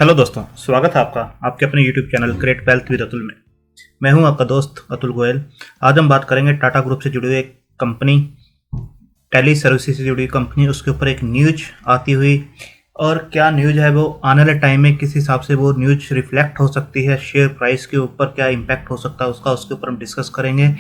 Hello दोस्तों, स्वागत है आपका आपके अपने YouTube channel create wealth with Atul में। मैं हूं आपका दोस्त अतुल गोयल। आज हम बात करेंगे टाटा ग्रुप से जुड़ी हुई एक कंपनी, टेली सर्विसेज से जुड़ी कंपनी, उसके ऊपर एक न्यूज आती हुई और क्या न्यूज है वो आने वाले टाइम में किस हिसाब से वो न्यूज रिफ्लेक्ट हो सकती है, शेयर प्राइस के ऊपर क्या इम्पैक्ट हो सकता है उसके ऊपर हम डिस्कस करेंगे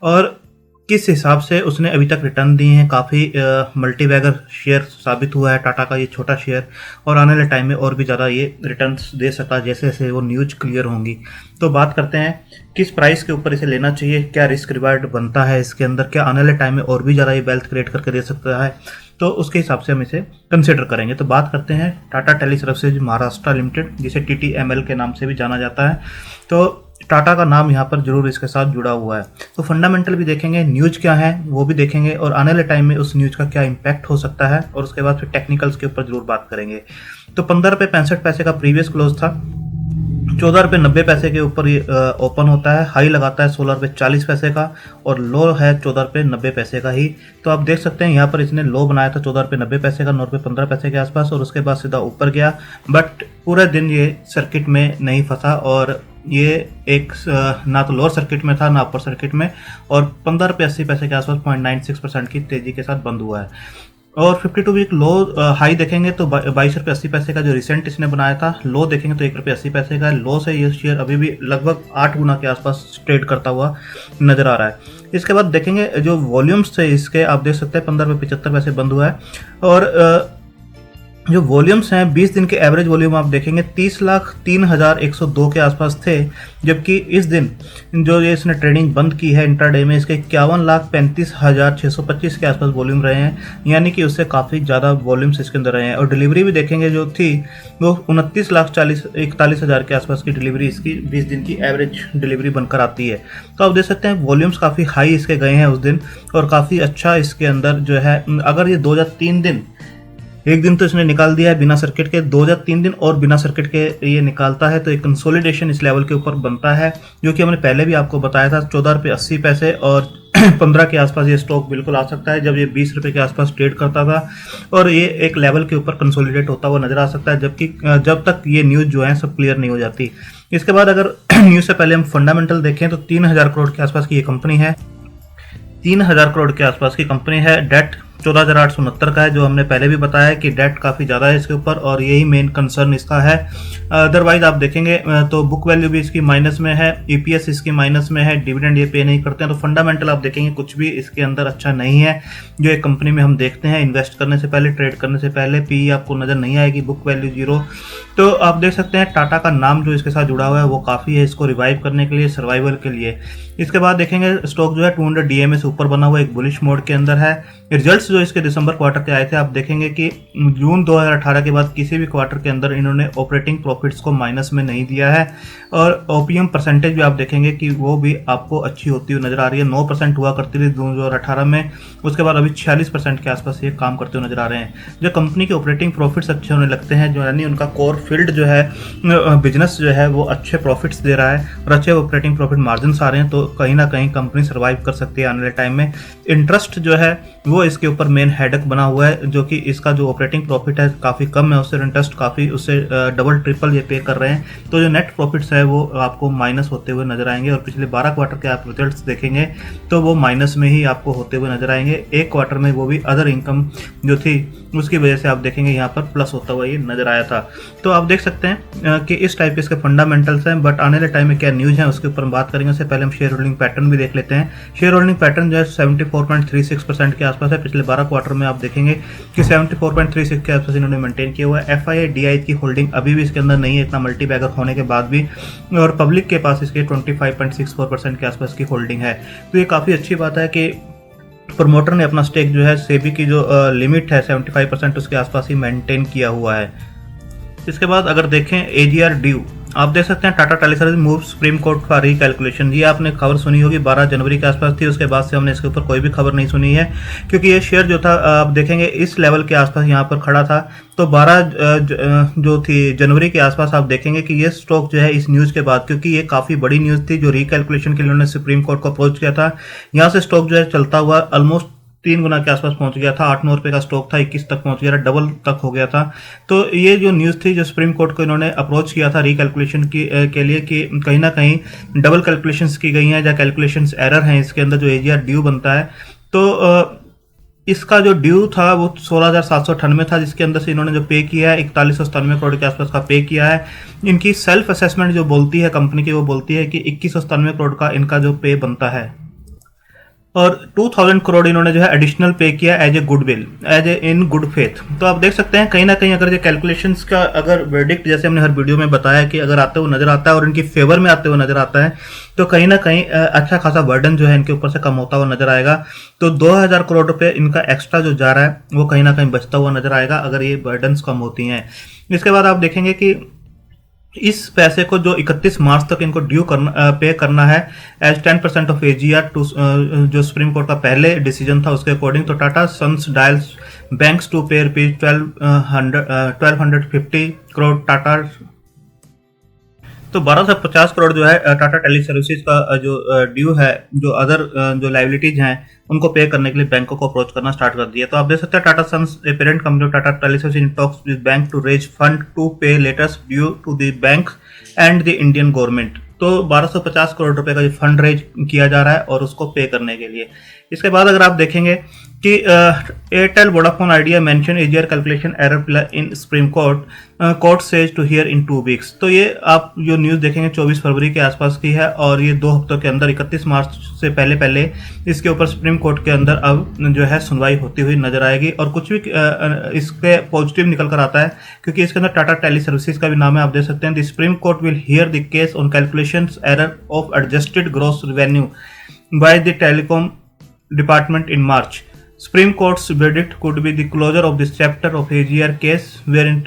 और किस हिसाब से उसने अभी तक रिटर्न दिए हैं। काफ़ी मल्टीबैगर शेयर साबित हुआ है टाटा का ये छोटा शेयर, और आने वाले टाइम में और भी ज़्यादा ये रिटर्न्स दे सकता है जैसे जैसे वो न्यूज क्लियर होंगी। तो बात करते हैं किस प्राइस के ऊपर इसे लेना चाहिए, क्या रिस्क रिवार्ड बनता है इसके अंदर, क्या आने वाले टाइम में और भी ज़्यादा ये वेल्थ क्रिएट करके दे सकता है, तो उसके हिसाब से हम इसे कंसिडर करेंगे। तो बात करते हैं Tata tele services Maharashtra limited, जिसे TTML के नाम से भी जाना जाता है। तो टाटा का नाम यहाँ पर जरूर इसके साथ जुड़ा हुआ है। तो फंडामेंटल भी देखेंगे, न्यूज क्या है वो भी देखेंगे, और आने वाले टाइम में उस न्यूज का क्या इम्पैक्ट हो सकता है, और उसके बाद फिर टेक्निकल्स के ऊपर जरूर बात करेंगे। तो 15 रुपये 65 पैसे का प्रीवियस क्लोज था, 14 रुपये 90 पैसे के ऊपर ये ओपन होता है, हाई लगाता है 16 रुपये 40 पैसे का, और लो है 14 रुपये 90 पैसे का ही। तो आप देख सकते हैं यहाँ पर इसने लो बनाया था 14 रुपये 90 पैसे का, 9 रुपये 15 पैसे के आसपास, और उसके बाद सीधा ऊपर गया। बट पूरे दिन ये सर्किट में नहीं फंसा, और ये एक ना तो लोअर सर्किट में था ना अपर सर्किट में, और 15 रुपये 80 पैसे के आसपास 0.96% की तेजी के साथ बंद हुआ है। और 52 वीक लो हाई देखेंगे तो 22 रुपये 80 पैसे का जो रिसेंट इसने बनाया था, लो देखेंगे तो 1 रुपये 80 पैसे का लो से ये शेयर अभी भी लगभग 8 गुना के आसपास ट्रेड करता हुआ नजर आ रहा है। इसके बाद देखेंगे जो वॉल्यूम्स थे इसके, आप देख सकते हैं 15 रुपये 75 पैसे बंद हुआ है, और जो वॉल्यूम्स हैं 20 दिन के एवरेज वॉल्यूम आप देखेंगे 30,03,102 के आसपास थे, जबकि इस दिन जो ये इसने ट्रेडिंग बंद की है इंट्राडे में, इसके 51,35,625 के आसपास वॉल्यूम रहे हैं, यानी कि उससे काफ़ी ज़्यादा वॉल्यूम्स इसके अंदर रहे हैं। और डिलीवरी भी देखेंगे जो थी वो 29,41,000 के आसपास की डिलीवरी इसकी 20 दिन की एवरेज डिलीवरी बनकर आती है। तो आप देख सकते हैं वॉल्यूम्स काफ़ी हाई इसके गए हैं उस दिन, और काफ़ी अच्छा इसके अंदर जो है, अगर ये 2 या 3 दिन, एक दिन तो इसने निकाल दिया है बिना सर्किट के, 2 या 3 दिन और बिना सर्किट के ये निकालता है, तो एक कंसोलिडेशन इस लेवल के ऊपर बनता है, जो कि हमने पहले भी आपको बताया था। 14 रुपये 80 पैसे और 15 के आसपास ये स्टॉक बिल्कुल आ सकता है, जब ये 20 रुपये के आसपास ट्रेड करता था, और ये एक लेवल के ऊपर कंसोलिडेट होता हुआ नजर आ सकता है, जबकि जब तक ये न्यूज़ जो है सब क्लियर नहीं हो जाती। इसके बाद अगर न्यूज़ से पहले हम फंडामेंटल देखें तो 3000 करोड़ के आसपास की ये कंपनी है, 3000 करोड़ के आसपास की कंपनी है। डेट 14,869 का है, जो हमने पहले भी बताया है कि डेट काफ़ी ज़्यादा है इसके ऊपर, और यही मेन कंसर्न इसका है। अदरवाइज आप देखेंगे तो बुक वैल्यू भी इसकी माइनस में है, EPS इसकी माइनस में है, डिविडेंड ये पे नहीं करते हैं। तो फंडामेंटल आप देखेंगे कुछ भी इसके अंदर अच्छा नहीं है जो एक कंपनी में हम देखते हैं इन्वेस्ट करने से पहले, ट्रेड करने से पहले। PE आपको नज़र नहीं आएगी, बुक वैल्यू 0। तो आप देख सकते हैं टाटा का नाम जो इसके साथ जुड़ा हुआ है वो काफ़ी है इसको रिवाइव करने के लिए, सर्वाइवल के लिए। इसके बाद देखेंगे स्टॉक जो है 200 DMA से ऊपर बना हुआ एक बुलिश मोड के अंदर है। रिजल्ट्स जो इसके दिसंबर क्वार्टर के आए थे, आप देखेंगे कि जून 2018 के बाद किसी भी क्वार्टर के अंदर इन्होंने ऑपरेटिंग प्रॉफिट्स को माइनस में नहीं दिया है, और OPM परसेंटेज भी आप देखेंगे कि वो भी आपको अच्छी होती हुई नजर आ रही है। 9% हुआ करती थी 2018 में, उसके बाद अभी 46% के आसपास ये काम करते हुए नजर आ रहे हैं। जो कंपनी के ऑपरेटिंग प्रॉफिट्स अच्छे होने लगते हैं, जो यानी उनका कोर फील्ड जो है बिजनेस जो है वो अच्छे प्रॉफिट्स दे रहा है और अच्छे ऑपरेटिंग प्रॉफिट मार्जिन आ रहे हैं, तो कहीं ना कहीं कंपनी सर्वाइव कर सकती है आने वाले टाइम में। इंटरेस्ट जो है वो इसके ऊपर मेन हेडेक बना हुआ है, जो कि इसका जो ऑपरेटिंग प्रॉफिट है काफ़ी कम है, उससे इंटरेस्ट काफ़ी उससे डबल ट्रिपल ये पे कर रहे हैं। तो जो नेट प्रॉफिट्स है वो आपको माइनस होते हुए नजर आएंगे, और पिछले 12 क्वार्टर के आप रिजल्ट्स देखेंगे तो वो माइनस में ही आपको होते हुए नजर आएंगे। एक क्वार्टर में वो भी अदर इनकम जो थी उसकी वजह से आप देखेंगे यहाँ पर प्लस होता हुआ ये नजर आया था। तो आप देख सकते हैं कि इस टाइप के इसके फंडामेंटल्स हैं, बट आने वाले टाइम में क्या न्यूज़ है उसके ऊपर हम बात करेंगे। उससे पहले हम शेयर होल्डिंग पैटर्न भी देख लेते हैं। शेयर होल्डिंग पैटर्न जो है 74.36% के आसपास है। पिछले 12 क्वार्टर में आप देखेंगे कि 74.36 के आसपास इन्होंने मेंटेन किया हुआ है। FII DI की होल्डिंग अभी भी इसके अंदर नहीं है, इतना मल्टी बैगर होने के बाद भी, और पब्लिक के पास इसके 25.64% के आसपास की होल्डिंग है। तो ये काफ़ी अच्छी बात है कि प्रमोटर ने अपना स्टेक जो है सेबी की जो लिमिट है 75% उसके आसपास ही मेंटेन किया हुआ है। इसके बाद अगर देखें AGR ड्यू, आप देख सकते हैं Tata tele services move supreme court का रिकैलकुलेशन। ये आपने खबर सुनी होगी, 12 जनवरी के आसपास थी, उसके बाद से हमने इसके ऊपर कोई भी खबर नहीं सुनी है, क्योंकि ये शेयर जो था आप देखेंगे इस लेवल के आसपास यहाँ पर खड़ा था। तो 12 जो थी जनवरी के आसपास आप देखेंगे कि ये स्टॉक जो है इस न्यूज़ के बाद, क्योंकि ये काफ़ी बड़ी न्यूज़ थी जो रिकैलकुलेशन के लिए उन्होंने सुप्रीम कोर्ट को अप्रोच किया था, यहाँ से स्टॉक जो है चलता हुआ ऑलमोस्ट 3 गुना के आसपास पहुंच गया था। 8-9 रुपये का स्टॉक था, 21 तक पहुंच गया था, डबल तक हो गया था। तो ये जो न्यूज़ थी, जो सुप्रीम कोर्ट को इन्होंने अप्रोच किया था रिकैलकुलेशन के लिए कि कहीं ना कहीं डबल कैलकुलेशंस की गई हैं या कैलकुलेशंस एरर हैं इसके अंदर, जो एजीआर ड्यू बनता है। तो इसका जो ड्यू था वो 16,798 था, जिसके अंदर से इन्होंने जो पे किया है 4197 करोड़ के आसपास का पे किया है। इनकी सेल्फ असेसमेंट जो बोलती है कंपनी की, वो बोलती है कि 2197 करोड़ का इनका जो पे बनता है, और 2000 करोड़ इन्होंने जो है एडिशनल पे किया as a goodwill, as a in good faith. तो आप देख सकते हैं कहीं ना कहीं अगर ये कैलकुलेशंस का अगर वर्डिक्ट, जैसे हमने हर वीडियो में बताया कि अगर आते हुए नजर आता है और इनकी फेवर में आते हुए नजर आता है, तो कहीं ना कहीं अच्छा खासा बर्डन जो है इनके ऊपर से कम होता हुआ नजर आएगा। तो 2000 करोड़ रुपए इनका एक्स्ट्रा जो जा रहा है वो कहीं ना कहीं बचता हुआ नजर आएगा अगर ये बर्डन्स कम होती हैं। इसके बाद आप देखेंगे कि इस पैसे को जो 31 मार्च तक इनको ड्यू पे करना है एज 10% ऑफ एजीआर टू, जो सुप्रीम कोर्ट का पहले डिसीजन था उसके अकॉर्डिंग। तो Tata sons dials banks to pay rupees 1250 crore Tata, तो 1250 करोड़ जो है टाटा टेली सर्विसेज का जो ड्यू है, जो अदर जो लाइबिलिटीज हैं उनको पे करने के लिए बैंकों को अप्रोच करना स्टार्ट कर दिया। तो आप देख सकते हैं Tata Sons, a parent company of Tata tele services, in talks with bank to raise fund to pay letters due to the bank and the Indian government. तो 1250 करोड़ रुपए का जो फंड रेज किया जा रहा है और उसको पे करने के लिए। इसके बाद अगर आप देखेंगे कि Airtel Vodafone Idea mention AGR calculation error in supreme court, court says to hear in 2 weeks. तो ये आप जो न्यूज़ देखेंगे 24 फरवरी के आसपास की है, और ये 2 हफ्तों के अंदर 31 मार्च से पहले इसके ऊपर सुप्रीम कोर्ट के अंदर अब जो है सुनवाई होती हुई नजर आएगी। और कुछ भी इसके पॉजिटिव निकल कर आता है, क्योंकि इसके अंदर टाटा टेली सर्विसेज का भी नाम है। आप देख सकते हैं the supreme court will hear the case on calculation error of adjusted gross revenue by the telecom department in March. Supreme Court's verdict could be the closure of this chapter of AGR case wherein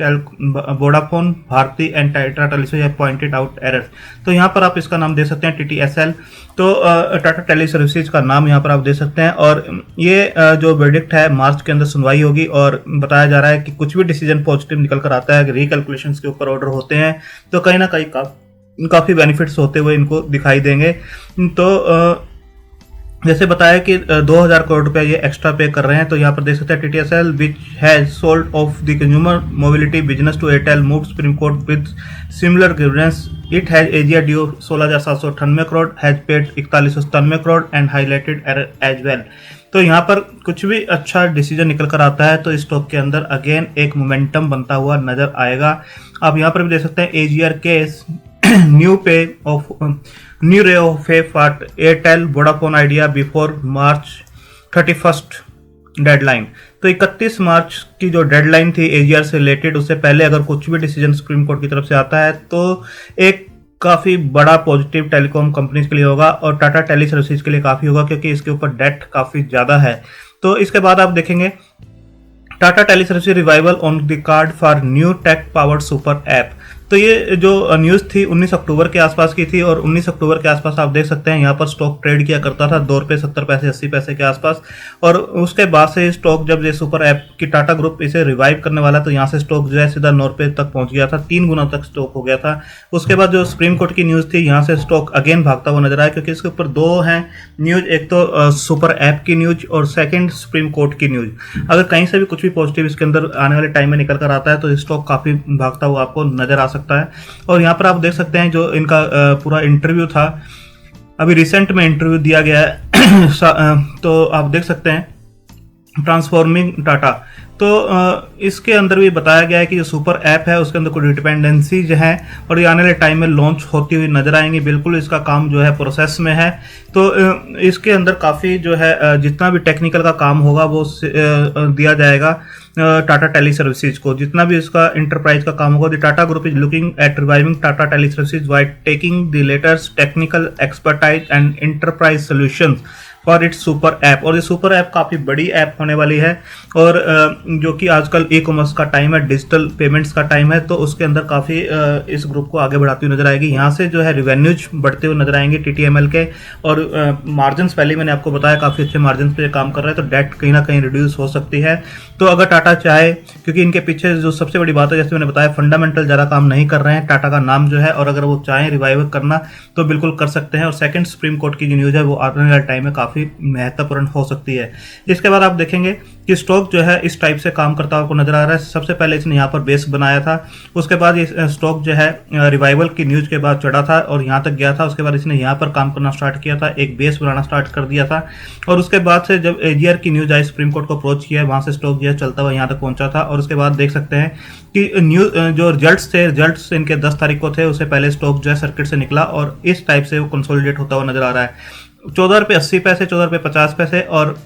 Vodafone, Bharti and Tata Teleservices have pointed out errors. तो यहाँ पर आप इसका नाम दे सकते हैं TTSL, तो Tata tele services का नाम यहाँ पर आप दे सकते हैं। और ये जो वर्डिक्ट है मार्च के अंदर सुनवाई होगी, और बताया जा रहा है कि कुछ भी डिसीजन पॉजिटिव निकल कर आता है, रिकैलकुलेशन के ऊपर ऑर्डर होते हैं, तो कहीं ना कहीं काफ़ी बेनिफिट्स होते हुए इनको दिखाई देंगे। तो जैसे बताया कि 2000 करोड़ रुपए ये एक्स्ट्रा पे कर रहे हैं। तो यहाँ पर देख सकते हैं TTSL which has sold off the consumer mobility business to Airtel move supreme court with similar grievance, it has AGR due 16,798 crore, has paid 4197 crore and highlighted error as well. तो यहाँ पर कुछ भी अच्छा डिसीजन निकल कर आता है तो इस स्टॉक के अंदर अगेन एक मोमेंटम बनता हुआ नजर आएगा। आप यहाँ पर भी देख सकते हैं AGR case new ray of pay for Airtel Vodafone Idea before March 31 deadline. तो 31 मार्च की जो डेडलाइन थी एजीआर से रिलेटेड, उससे पहले अगर कुछ भी डिसीजन सुप्रीम कोर्ट की तरफ से आता है तो एक काफ़ी बड़ा पॉजिटिव टेलीकॉम कंपनीज के लिए होगा, और टाटा टेली सर्विसेज के लिए काफ़ी होगा, क्योंकि इसके ऊपर डेट काफ़ी ज़्यादा है। तो इसके बाद आप देखेंगे Tata tele services revival on the card for new tech powered super app. तो ये जो न्यूज़ थी 19 अक्टूबर के आसपास की थी, और 19 अक्टूबर के आसपास आप देख सकते हैं यहाँ पर स्टॉक ट्रेड किया करता था 2 रुपये 70 पैसे 80 पैसे के आसपास। और उसके बाद से स्टॉक जब ये सुपर ऐप की टाटा ग्रुप इसे रिवाइव करने वाला, तो यहाँ से स्टॉक जो है सीधा 9 रुपये तक पहुंच गया था, 3 गुना तक स्टॉक हो गया था। उसके बाद जो सुप्रीम कोर्ट की न्यूज़ थी, यहाँ से स्टॉक अगेन भागता हुआ नजर आया, क्योंकि इसके ऊपर 2 हैं न्यूज़, एक तो सुपर ऐप की न्यूज़ और सेकेंड सुप्रीम कोर्ट की न्यूज़। अगर कहीं से भी कुछ भी पॉजिटिव इसके अंदर आने वाले टाइम में निकल कर आता है तो स्टॉक काफ़ी भागता हुआ आपको नजर आ सकता है। और यहाँ पर आप देख सकते हैं जो इनका पूरा इंटरव्यू था, अभी रिसेंट में इंटरव्यू दिया गया है तो आप देख सकते हैं ट्रांसफॉर्मिंग टाटा। तो इसके अंदर भी बताया गया है कि जो सुपर ऐप है उसके अंदर कोई डिपेंडेंसी जो है, और ये आने वाले टाइम में लॉन्च होती हुई नजर आएंगी। बिल्कुल इसका काम जो है प्रोसेस में है। तो इसके अंदर काफ़ी जो है जितना भी टेक्निकल का काम होगा वो दिया जाएगा टाटा टेली सर्विसेज को। जितना भी इसका इंटरप्राइज का काम होगा, the Tata group is looking at reviving Tata tele services by taking the latest technical expertise and enterprise solutions for its super app. और ये सुपर ऐप काफ़ी बड़ी ऐप होने वाली है, और जो कि आजकल ई कॉमर्स का टाइम है, डिजिटल पेमेंट्स का टाइम है, तो उसके अंदर काफ़ी इस ग्रुप को आगे बढ़ाती हुई नजर आएगी। यहाँ से जो है रिवेन्यूज बढ़ते हुए नजर आएंगे TTML के, और मार्जिन पहले मैंने आपको बताया काफ़ी अच्छे मार्जिन पे काम कर रहे हैं, तो डेट कहीं ना कहीं रिड्यूस हो सकती है। तो अगर टाटा चाहे, क्योंकि इनके पीछे जो सबसे बड़ी बात है, जैसे मैंने बताया, फंडामेंटल ज़्यादा काम नहीं कर रहे हैं टाटा का नाम जो है, और अगर वो चाहें रिवाइव करना तो बिल्कुल कर सकते हैं। और सेकंड सुप्रीम कोर्ट की जो न्यूज़ है वो आने वाले टाइम में काफ़ी काफ़ी महत्वपूर्ण हो सकती है। इसके बाद आप देखेंगे कि स्टॉक जो है इस टाइप से काम करता हुआ आपको नजर आ रहा है। सबसे पहले इसने यहाँ पर बेस बनाया था, उसके बाद ये स्टॉक जो है रिवाइवल की न्यूज के बाद चढ़ा था और यहाँ तक गया था। उसके बाद इसने यहाँ पर काम करना स्टार्ट किया था, एक बेस बनाना स्टार्ट कर दिया था और उसके बाद से जब एजीआर की न्यूज आई, सुप्रीम कोर्ट को अप्रोच किया, वहाँ से स्टॉक जो है चलता हुआ यहाँ तक पहुंचा था। और उसके बाद देख सकते हैं कि न्यूज जो रिजल्ट्स इनके 10 तारीख को थे, उससे पहले स्टॉक जो है सर्किट से निकला और इस टाइप से वो कंसोलिडेट होता हुआ नजर आ रहा है। 14 रुपये 80 पैसे, 14 रुपये 50 पैसे और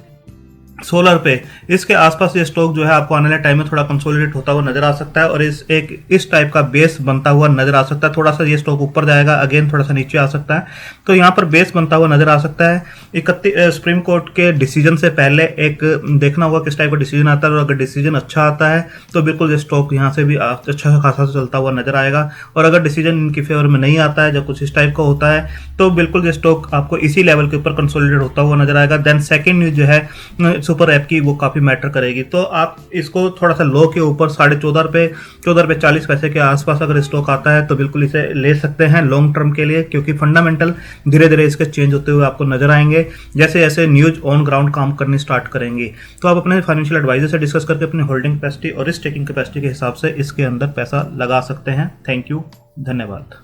16 रुपये, इसके आसपास ये स्टॉक जो है आपको आने वाले टाइम में थोड़ा कंसोलिडेट होता हुआ नजर आ सकता है और इस टाइप का बेस बनता हुआ नजर आ सकता है। थोड़ा सा ये स्टॉक ऊपर जाएगा, अगेन थोड़ा सा नीचे आ सकता है, तो यहाँ पर बेस बनता हुआ नजर आ सकता है। 31 सुप्रीम कोर्ट के डिसीजन से पहले एक देखना होगा किस टाइप का डिसीजन आता है और अगर डिसीजन अच्छा आता है तो बिल्कुल ये स्टॉक यहाँ से भी अच्छा खासा चलता हुआ नजर आएगा। और अगर डिसीजन इनकी फेवर में नहीं आता है, जब कुछ इस टाइप का होता है, तो बिल्कुल ये स्टॉक आपको इसी लेवल के ऊपर कंसोलिडेट होता हुआ नजर आएगा। देन सेकेंड न्यूज जो है सुपर ऐप की, वो काफी मैटर करेगी। तो आप इसको थोड़ा सा लो के ऊपर 14.5 रुपये, 14 रुपये 40 पैसे के आसपास अगर स्टॉक आता है तो बिल्कुल इसे ले सकते हैं लॉन्ग टर्म के लिए, क्योंकि फंडामेंटल धीरे धीरे इसके चेंज होते हुए आपको नजर आएंगे जैसे जैसे न्यूज ऑन ग्राउंड काम करनी स्टार्ट करेंगी। तो आप अपने फाइनेंशियल एडवाइजर से डिस्कस करके अपनी होल्डिंग कैपेसिटी और रिस्क टेकिंग कैपेसिटी के हिसाब से इसके अंदर पैसा लगा सकते हैं। थैंक यू, धन्यवाद।